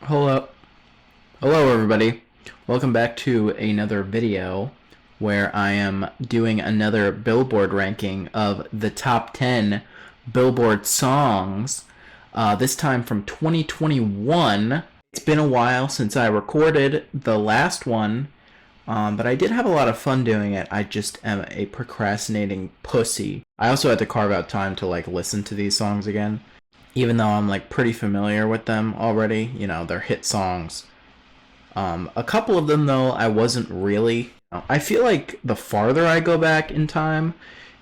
Hello, hello everybody. Welcome back to another video where I am doing another Billboard ranking of the top 10 Billboard songs. This time from 2021. It's been a while since I recorded the last one, but I did have a lot of fun doing it. I just am a procrastinating pussy. I also had to carve out time to listen to these songs again, even though I'm pretty familiar with them already. You know, they're hit songs. A couple of them, though, I wasn't really. I feel like the farther I go back in time,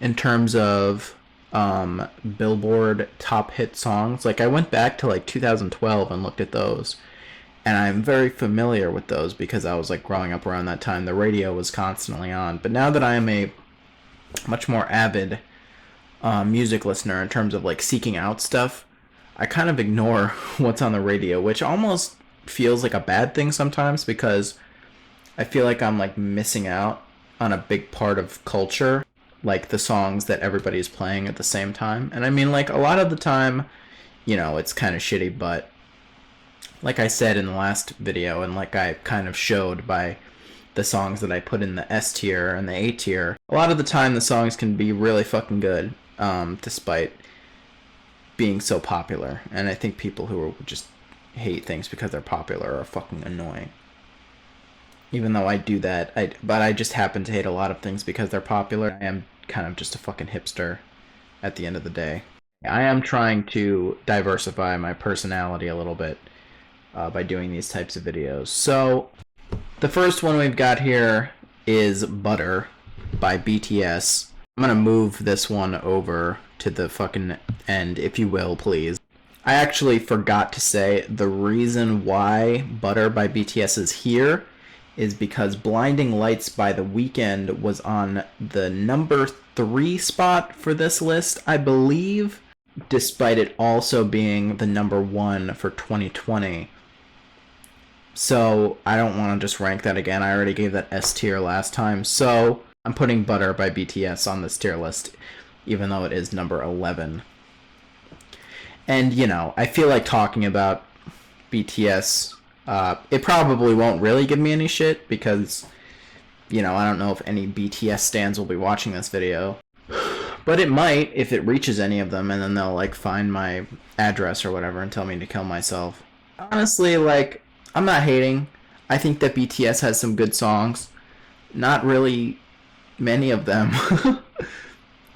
in terms of Billboard top hit songs, I went back to 2012 and looked at those, and I'm very familiar with those because I was growing up around that time. The radio was constantly on. But now that I am a much more avid music listener in terms of seeking out stuff, I kind of ignore what's on the radio, which almost feels like a bad thing sometimes because I feel like I'm missing out on a big part of culture, like the songs that everybody's playing at the same time. And I mean, a lot of the time, it's kind of shitty, but like I said in the last video, and I kind of showed by the songs that I put in the S tier and the A tier, a lot of the time the songs can be really fucking good, despite being so popular. And I think people who just hate things because they're popular are fucking annoying. Even though I do that, but I just happen to hate a lot of things because they're popular. I am kind of just a fucking hipster at the end of the day. I am trying to diversify my personality a little bit by doing these types of videos. So, the first one we've got here is Butter by BTS. I'm gonna move this one over to the fucking end, if you will, please. I actually forgot to say the reason why Butter by BTS is here is because Blinding Lights by The Weeknd was on the number 3 spot for this list, I believe, despite it also being the number 1 for 2020. So I don't want to just rank that again. I already gave that S tier last time. So I'm putting Butter by BTS on this tier list, even though it is number 11. And, I feel like talking about BTS, it probably won't really give me any shit because, I don't know if any BTS stans will be watching this video. But it might if it reaches any of them, and then they'll, find my address or whatever and tell me to kill myself. Honestly, I'm not hating. I think that BTS has some good songs. Not really many of them.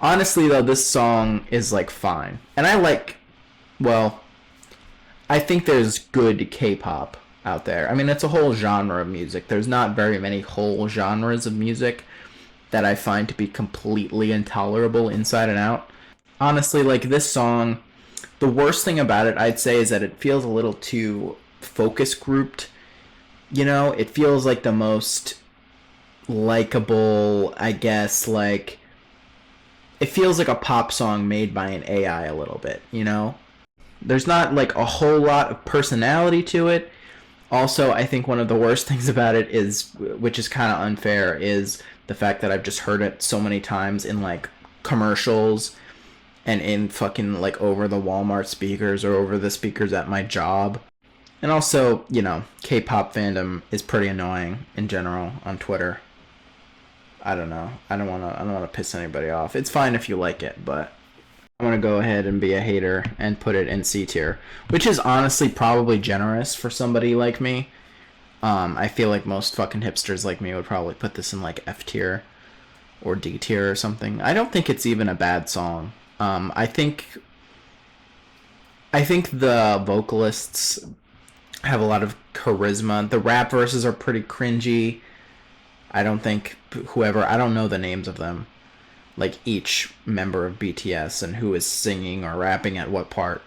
Honestly, though, this song is, fine. And well, I think there's good K-pop out there. I mean, it's a whole genre of music. There's not very many whole genres of music that I find to be completely intolerable inside and out. Honestly, this song, the worst thing about it, I'd say, is that it feels a little too focus grouped. It feels like the most likable, I guess, it feels like a pop song made by an AI a little bit, There's not a whole lot of personality to it. Also, I think one of the worst things about it is, which is kind of unfair, is the fact that I've just heard it so many times in commercials and in fucking over the Walmart speakers or over the speakers at my job. And also, K-pop fandom is pretty annoying in general on Twitter. I don't know. I don't want to piss anybody off. It's fine if you like it, but I'm going to go ahead and be a hater and put it in C tier, which is honestly probably generous for somebody like me. I feel like most fucking hipsters like me would probably put this in F tier or D tier or something. I don't think it's even a bad song. I think the vocalists have a lot of charisma. The rap verses are pretty cringy. I don't think I don't know the names of them, each member of BTS and who is singing or rapping at what part.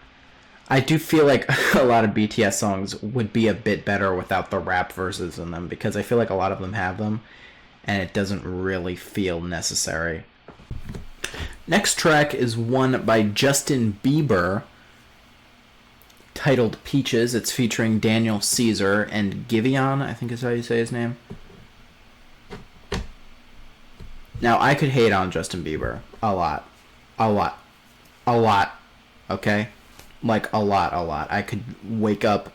I do feel like a lot of BTS songs would be a bit better without the rap verses in them because I feel like a lot of them have them and it doesn't really feel necessary. Next track is one by Justin Bieber titled Peaches. It's featuring Daniel Caesar and Giveon, I think is how you say his name. Now, I could hate on Justin Bieber a lot. A lot. A lot. Okay? A lot. I could wake up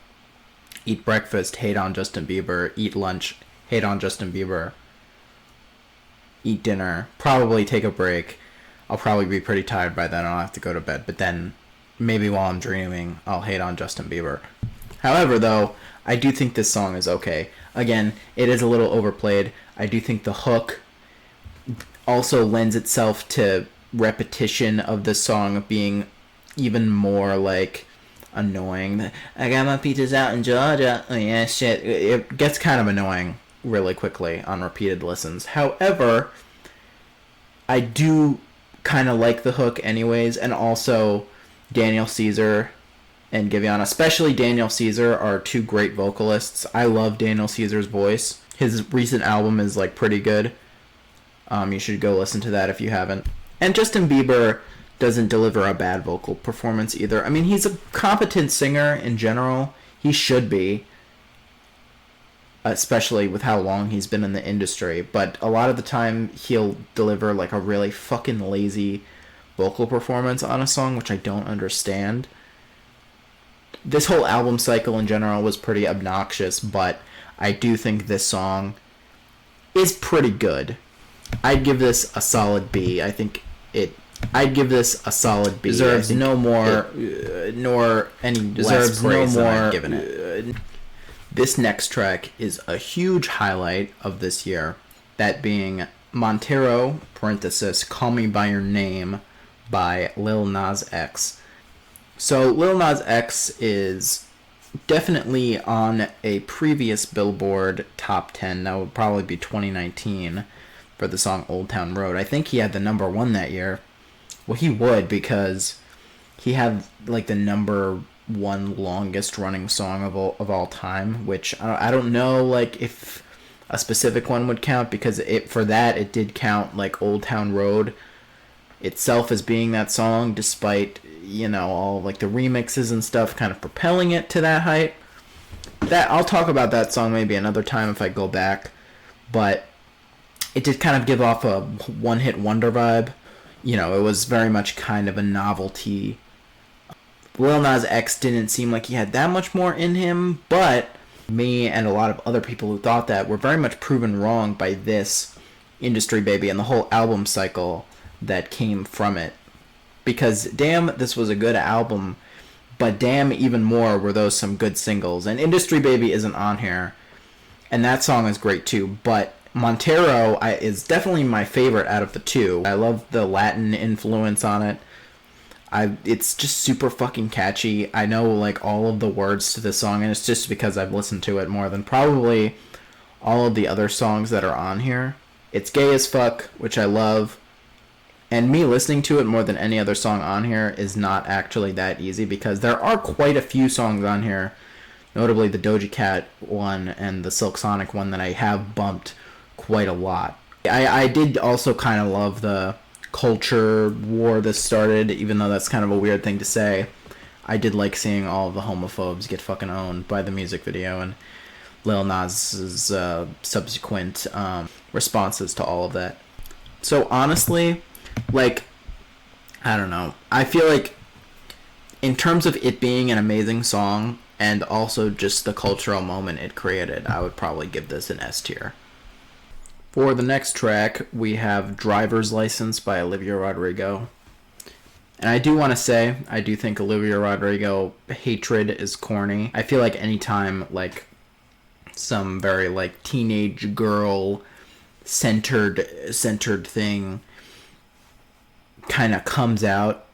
Eat breakfast, hate on Justin Bieber. Eat lunch, hate on Justin Bieber. Eat dinner, probably take a break. I'll probably be pretty tired by then. I'll have to go to bed. But then maybe while I'm dreaming, I'll hate on Justin Bieber. However, though, I do think this song is okay. Again, it is a little overplayed. I do think the hook also lends itself to repetition of the song being even more like annoying. I got my peaches out in Georgia. Oh yeah, shit. It gets kind of annoying really quickly on repeated listens. However, I do kind of like the hook anyways, and also Daniel Caesar and Giveon, especially Daniel Caesar, are two great vocalists. I love Daniel Caesar's voice. His recent album is like pretty good. You should go listen to that if you haven't. And Justin Bieber doesn't deliver a bad vocal performance either. I mean, he's a competent singer in general. He should be, especially with how long he's been in the industry. But a lot of the time, he'll deliver like a really fucking lazy vocal performance on a song, which I don't understand. This whole album cycle in general was pretty obnoxious, but I do think this song is pretty good. I'd give this a solid B. I'd give this a solid B. Deserves no more, nor any less praise than I've given it. This next track is a huge highlight of this year, that being Montero, parenthesis, Call Me By Your Name by Lil Nas X. So Lil Nas X is definitely on a previous Billboard top 10. That would probably be 2019 for the song Old Town Road. I think he had the number 1 that year. Well, he would, because he had like the number 1 longest running song of all time, which I don't know like if a specific one would count, because it did count like Old Town Road itself as being that song, despite, you know, all like the remixes and stuff kind of propelling it to that height. That I'll talk about that song maybe another time if I go back, but it did kind of give off a one-hit wonder vibe. You know, it was very much kind of a novelty. Lil Nas X didn't seem like he had that much more in him, but me and a lot of other people who thought that were very much proven wrong by this Industry Baby and the whole album cycle that came from it. Because damn, this was a good album, but damn, even more were those some good singles. And Industry Baby isn't on here, and that song is great too, but Montero is definitely my favorite out of the two. I love the Latin influence on it. It's just super fucking catchy. I know like all of the words to the song, and it's just because I've listened to it more than probably all of the other songs that are on here. It's gay as fuck, which I love. And me listening to it more than any other song on here is not actually that easy, because there are quite a few songs on here, notably the Doja Cat one and the Silk Sonic one, that I have bumped quite a lot. I did also kind of love the culture war this started, even though that's kind of a weird thing to say. I did like seeing all of the homophobes get fucking owned by the music video and Lil Nas's subsequent responses to all of that. So honestly, like, I don't know. I feel like in terms of it being an amazing song and also just the cultural moment it created, I would probably give this an S tier. For the next track, we have Driver's License by Olivia Rodrigo. And I do want to say, I do think Olivia Rodrigo hatred is corny. I feel like anytime, like, some very, like, teenage girl centered thing kind of comes out,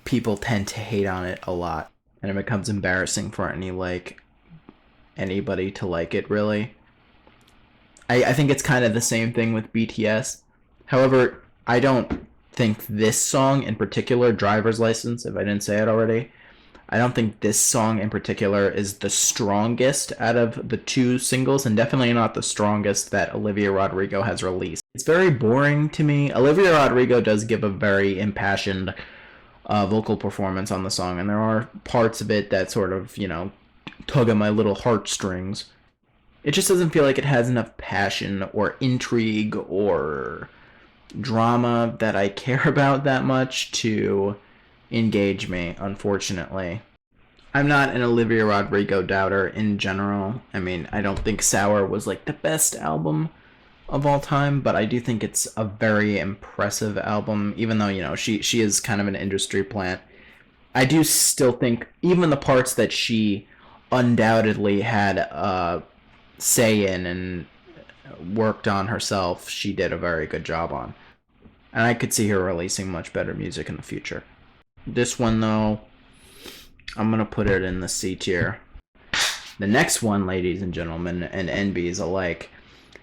people tend to hate on it a lot. And it becomes embarrassing for anybody to like it, really. I think it's kind of the same thing with BTS. However, I don't think this song in particular, Driver's License, if I didn't say it already, I don't think this song in particular is the strongest out of the two singles, and definitely not the strongest that Olivia Rodrigo has released. It's very boring to me. Olivia Rodrigo does give a very impassioned vocal performance on the song, and there are parts of it that sort of, you know, tug at my little heartstrings. It just doesn't feel like it has enough passion or intrigue or drama that I care about that much to engage me, unfortunately. I'm not an Olivia Rodrigo doubter in general. I mean, I don't think Sour was like the best album of all time, but I do think it's a very impressive album. Even though she is kind of an industry plant, I do still think even the parts that she undoubtedly had a say in and worked on herself, she did a very good job on. And I could see her releasing much better music in the future. This one, though, I'm going to put it in the C tier. The next one, ladies and gentlemen, and NBs alike,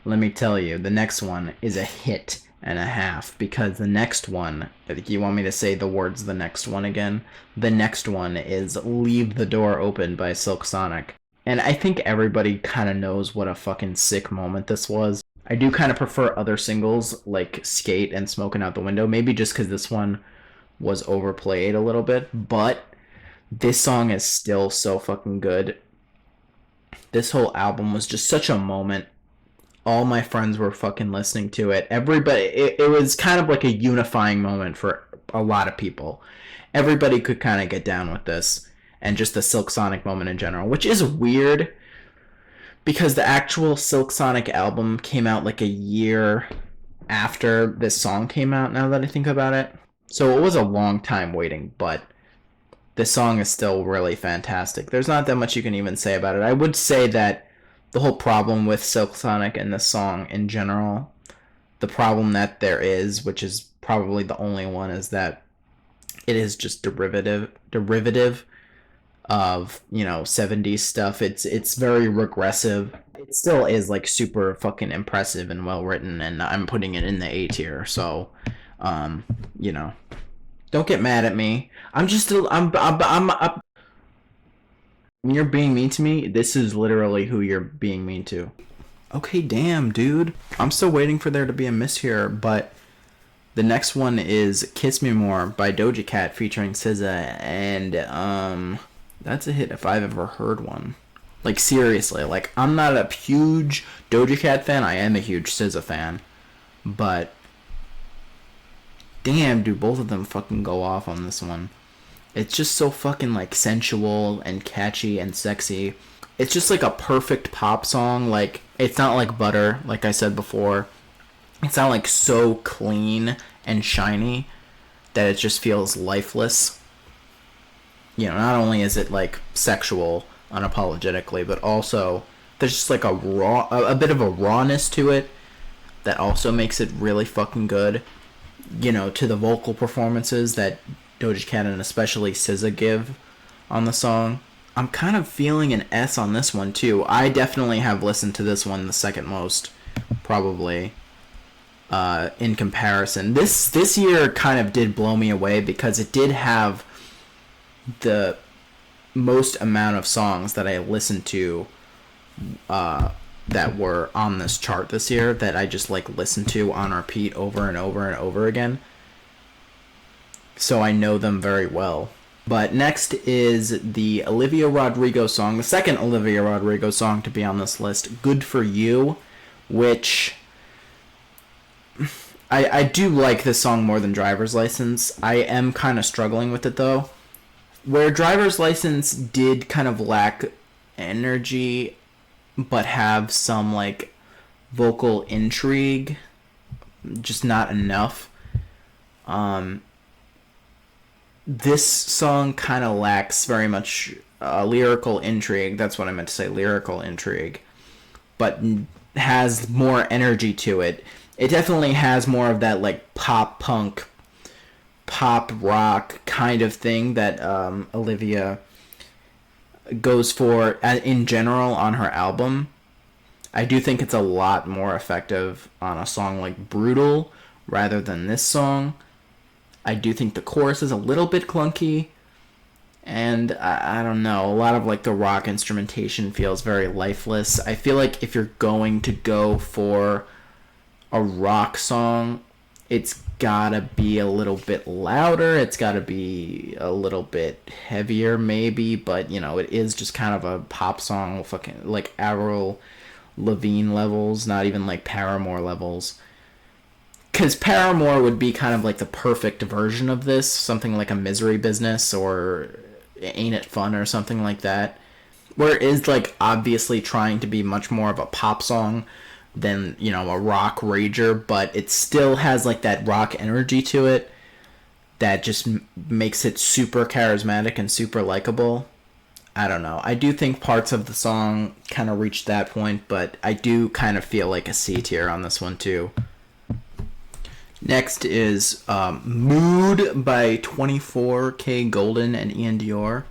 let me tell you, the next one is a hit and a half, because the next one, if you want me to say the words the next one again, the next one is Leave the Door Open by Silk Sonic. And I think everybody kind of knows what a fucking sick moment this was. I do kind of prefer other singles like Skate and Smoking Out the Window, maybe just because this one was overplayed a little bit, but this song is still so fucking good. This whole album was just such a moment. All my friends were fucking listening to it. Everybody, it was kind of like a unifying moment for a lot of people. Everybody could kind of get down with this, and just the Silk Sonic moment in general, which is weird because the actual Silk Sonic album came out like a year after this song came out, now that I think about it. So it was a long time waiting, but this song is still really fantastic. There's not that much you can even say about it. I would say that the whole problem with Silk Sonic and this song in general, the problem that there is, which is probably the only one, is that it is just derivative of 70s stuff. It's very regressive. It still is like super fucking impressive and well written, and I'm putting it in the A tier. So, you know, don't get mad at me. I'm when you're being mean to me, this is literally who you're being mean to. Okay, damn, dude. I'm still waiting for there to be a miss here, but the next one is Kiss Me More by Doja Cat featuring SZA, and that's a hit if I've ever heard one. Like, seriously, like, I'm not a huge Doja Cat fan, I am a huge SZA fan, but damn, dude, both of them fucking go off on this one. It's just so fucking, like, sensual and catchy and sexy. It's just like a perfect pop song. Like, it's not like Butter, like I said before. It's not like so clean and shiny that it just feels lifeless. Not only is it like sexual unapologetically, but also there's just like a bit of a rawness to it that also makes it really fucking good. To the vocal performances that Doja Cat and especially SZA give on the song. I'm kind of feeling an S on this one too. I definitely have listened to this one the second most, probably, in comparison. This year kind of did blow me away because it did have the most amount of songs that I listened to that were on this chart this year that I just like listened to on repeat over and over and over again. So I know them very well. But next is the Olivia Rodrigo song, the second Olivia Rodrigo song to be on this list, Good For You, which I do like this song more than Driver's License. I am kind of struggling with it though. Where Driver's License did kind of lack energy but have some like vocal intrigue, just not enough. This song kind of lacks very much lyrical intrigue. That's what I meant to say, lyrical intrigue. But has more energy to it. It definitely has more of that like pop punk, pop rock kind of thing that Olivia goes for in general on her album. I do think it's a lot more effective on a song like Brutal rather than this song. I do think the chorus is a little bit clunky, and I don't know, a lot of like the rock instrumentation feels very lifeless. I feel like if you're going to go for a rock song, it's gotta be a little bit louder, it's gotta be a little bit heavier maybe, but it is just kind of a pop song, fucking like Avril Lavigne levels, not even like Paramore levels. Because Paramore would be kind of like the perfect version of this, something like a Misery Business or Ain't It Fun or something like that, where it is like obviously trying to be much more of a pop song than, you know, a rock rager, but it still has like that rock energy to it that just makes it super charismatic and super likable. I don't know. I do think parts of the song kind of reach that point, but I do kind of feel like a C tier on this one too. Next is Mood by 24K Golden and Ian Dior.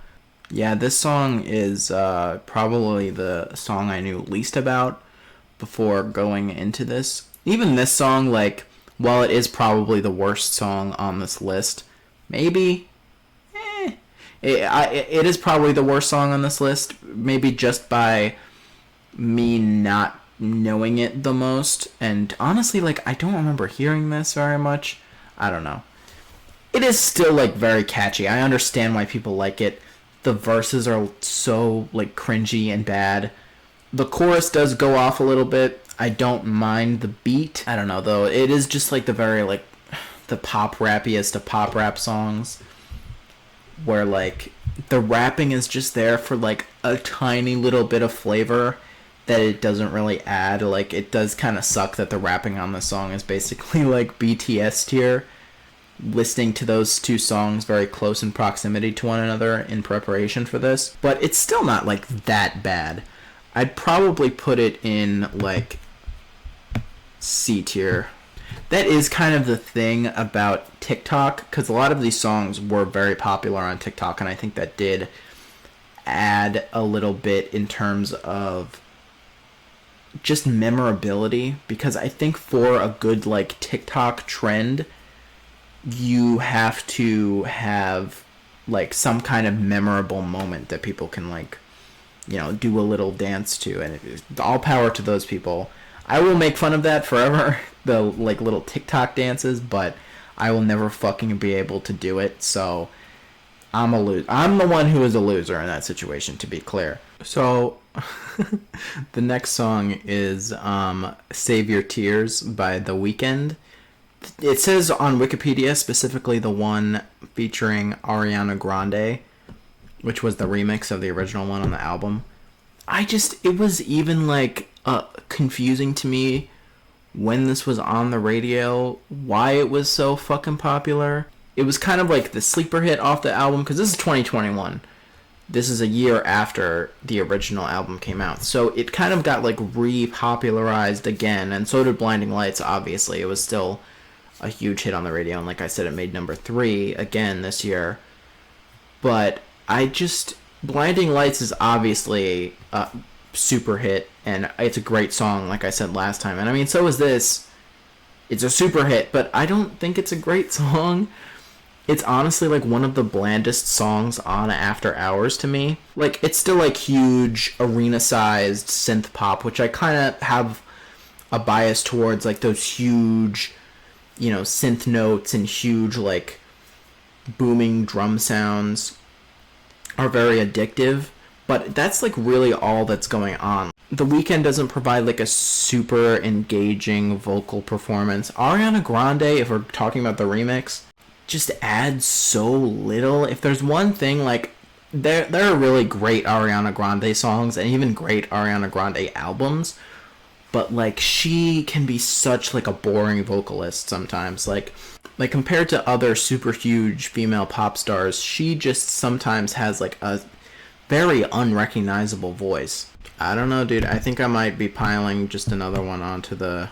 Yeah, this song is probably the song I knew least about before going into this. Even this song, like, while it is probably the worst song on this list, maybe, it is probably the worst song on this list, maybe just by me not knowing it the most. And honestly, like, I don't remember hearing this very much. I don't know. It is still, like, very catchy. I understand why people like it. The verses are so, like, cringy and bad. The chorus does go off a little bit. I don't mind the beat. I don't know, though. It is just, like, the very, like, the pop rappiest of pop rap songs, where, like, the rapping is just there for, like, a tiny little bit of flavor that it doesn't really add. Like, it does kind of suck that the rapping on the song is basically, like, BTS tier. Listening to those two songs very close in proximity to one another in preparation for this. But it's still not, like, that bad. I'd probably put it in, like, C tier. That is kind of the thing about TikTok, because a lot of these songs were very popular on TikTok, and I think that did add a little bit in terms of just memorability, because I think for a good, like, TikTok trend, you have to have, like, some kind of memorable moment that people can, like, you know, do a little dance to, and all power to those people. I will make fun of that forever, the, like, little TikTok dances, but I will never fucking be able to do it, so I'm the one who is a loser in that situation, to be clear. So, the next song is Save Your Tears by The Weeknd. It says on Wikipedia, specifically the one featuring Ariana Grande, which was the remix of the original one on the album. It was even, like, confusing to me when this was on the radio, why it was so fucking popular. It was kind of like the sleeper hit off the album, because this is 2021. This is a year after the original album came out. So it kind of got, like, re-popularized again, and so did Blinding Lights, obviously. It was still a huge hit on the radio, and like I said, it made number 3 again this year. But Blinding Lights is obviously a super hit, and it's a great song, like I said last time. And I mean, so is this. It's a super hit, but I don't think it's a great song. It's honestly, like, one of the blandest songs on After Hours to me. Like, it's still, like, huge, arena-sized synth pop, which I kind of have a bias towards, like, those huge, you know, synth notes and huge, like, booming drum sounds are very addictive, but that's, like, really all that's going on. The Weeknd doesn't provide, like, a super engaging vocal performance. Ariana Grande, if we're talking about the remix, just adds so little. If there's one thing, like, there are really great Ariana Grande songs and even great Ariana Grande albums, but, like, she can be such, like, a boring vocalist sometimes. Like compared to other super huge female pop stars, she just sometimes has, like, a very unrecognizable voice. I don't know, dude. I think I might be piling just another one onto the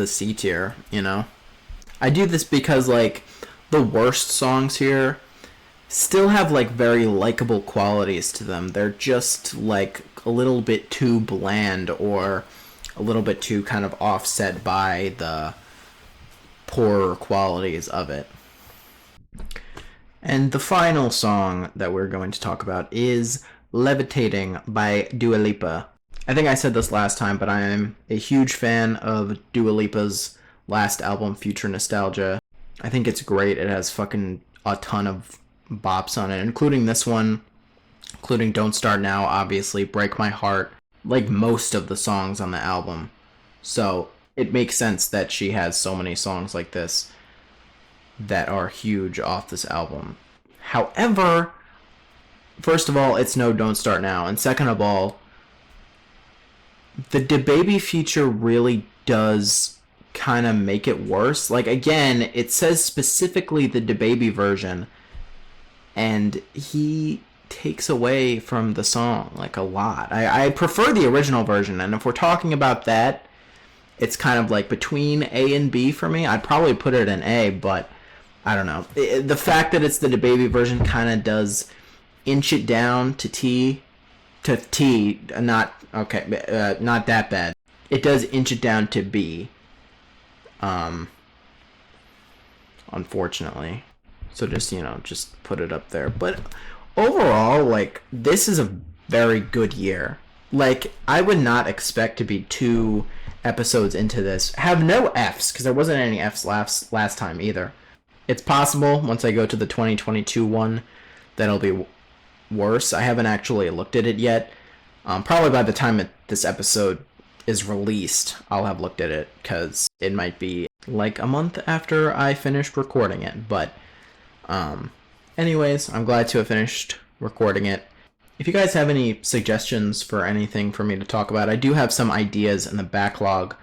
C tier, you know? I do this because, like, the worst songs here still have, like, very likable qualities to them. They're just, like, a little bit too bland, or a little bit too kind of offset by the poorer qualities of it. And the final song that we're going to talk about is Levitating by Dua Lipa. I think I said this last time, but I am a huge fan of Dua Lipa's last album, Future Nostalgia. I think it's great. It has fucking a ton of bops on it, including this one, including Don't Start Now, obviously, Break My Heart, like most of the songs on the album. So it makes sense that she has so many songs like this. that are huge off this album. However, first of all, it's no Don't Start Now, and second of all, the DaBaby feature really does kind of make it worse. Like, again, it says specifically the DaBaby version, and he takes away from the song like a lot. I prefer the original version, and if we're talking about that, it's kind of like between A and B for me. I'd probably put it in A, but I don't know. The fact that it's the DaBaby version kind of does inch it down to T, not okay, not that bad. It does inch it down to B, unfortunately. So just put it up there. But overall, like, this is a very good year. Like, I would not expect to be 2 episodes into this have no Fs, because there wasn't any Fs last time either. It's possible once I go to the 2022 one that'll be worse. I haven't actually looked at it yet. Probably by the time this episode is released, I'll have looked at it, because it might be like a month after I finished recording it. But anyways, I'm glad to have finished recording it. If you guys have any suggestions for anything for me to talk about, I do have some ideas in the backlog.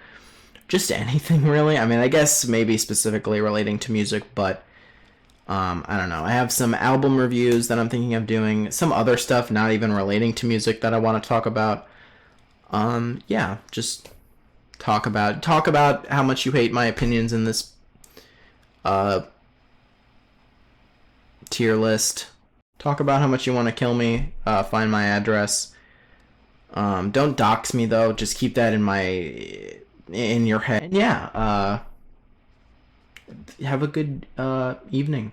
Just anything, really. I mean, I guess maybe specifically relating to music, but I don't know. I have some album reviews that I'm thinking of doing. Some other stuff not even relating to music that I want to talk about. Yeah, just talk about how much you hate my opinions in this tier list. Talk about how much you want to kill me. Find my address. Don't dox me though. Just keep that in your head. And yeah. Have a good evening.